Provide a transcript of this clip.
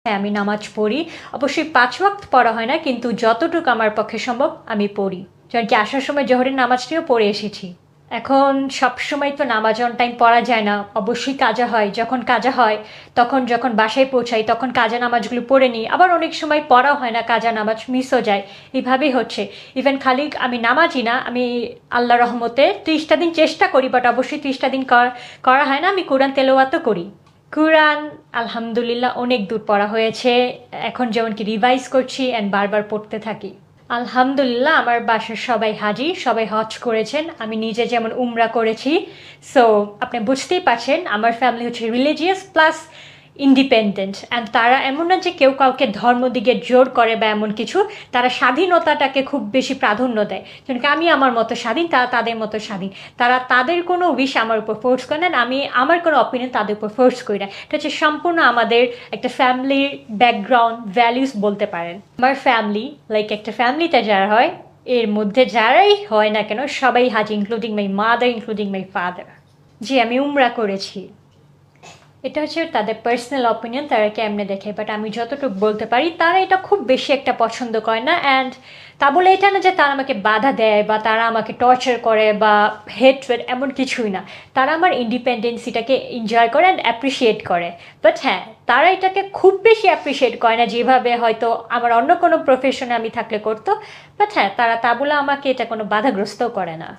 হ্যাঁ, আমি নামাজ পড়ি। অবশ্যই ৫ ওয়াক্ত পড়া হয় না, কিন্তু যতটুকু আমার পক্ষে সম্ভব আমি পড়ি। যেমন কি আসার সময় জোহরের নামাজটিও পড়ে এসেছি। এখন সবসময় তো নামাজ অন টাইম পড়া যায় না। অবশ্যই কাজা হয়। যখন কাজা হয়, তখন যখন বাসায় পৌঁছাই, তখন কাজা নামাজগুলো পড়ে নিই। আবার অনেক সময় পড়াও হয় না, কাজা নামাজ মিসও যায়। এভাবেই হচ্ছে। ইভেন খালি আমি নামাজই না, আমি আল্লাহর রহমতে ৩০ টা দিন চেষ্টা করি, বাট অবশ্যই ৩০ টা দিন করা হয় না। আমি কোরআন তেলাওয়াতও করি। কুরআন আলহামদুলিল্লাহ অনেক দূর পড়া হয়েছে। এখন যেমন কি রিভাইজ করছি অ্যান্ড বারবার পড়তে থাকি। আলহামদুলিল্লাহ আমার বাসার সবাই হাজি, সবাই হজ করেছেন। আমি নিজে যেমন উমরা করেছি। সো আপনি বুঝতেই পারছেন আমার ফ্যামিলি হচ্ছে রিলিজিয়াস প্লাস ইন্ডিপেন্ডেন্ট, অ্যান্ড তারা এমন না যে কেউ কাউকে ধর্ম দিকে জোর করে বা এমন কিছু। তারা স্বাধীনতাটাকে খুব বেশি প্রাধান্য দেয়। যেমন আমি আমার মতো স্বাধীন, তারা তাদের মতো স্বাধীন। তারা তাদের কোনো উইশ আমার উপর ফোর্স করে না, আমি আমার কোনো অপিনিয়ন তাদের উপর ফোর্স করি না। এটা হচ্ছে সম্পূর্ণ আমাদের একটা ফ্যামিলির ব্যাকগ্রাউন্ড ভ্যালিউস বলতে পারেন। আমার ফ্যামিলি লাইক একটা ফ্যামিলিতে যারা হয়, এর মধ্যে যারাই হয় না কেন সবাই হাজি, including my mother, including my father. জি, আমি উমরা করেছি। এটা হচ্ছে তাদের পার্সোনাল অপিনিয়ন, তারা কেমনে দেখে, বাট আমি যতটুকু বলতে পারি তারা এটা খুব বেশি একটা পছন্দ করে না। অ্যান্ড তা বলে এটা না যে তারা আমাকে বাধা দেয় বা তারা আমাকে টর্চার করে বা হেট্রেড, এমন কিছুই না। তারা আমার ইন্ডিপেন্ডেন্সিটাকে এনজয় করে অ্যান্ড অ্যাপ্রিসিয়েট করে। বাট হ্যাঁ, তারা এটাকে খুব বেশি অ্যাপ্রিসিয়েট করে না যেভাবে হয়তো আমার অন্য কোনো প্রফেশনে আমি থাকলে করতো। বাট হ্যাঁ, তারা তা বলে আমাকে এটা কোনো বাধাগ্রস্তও করে না।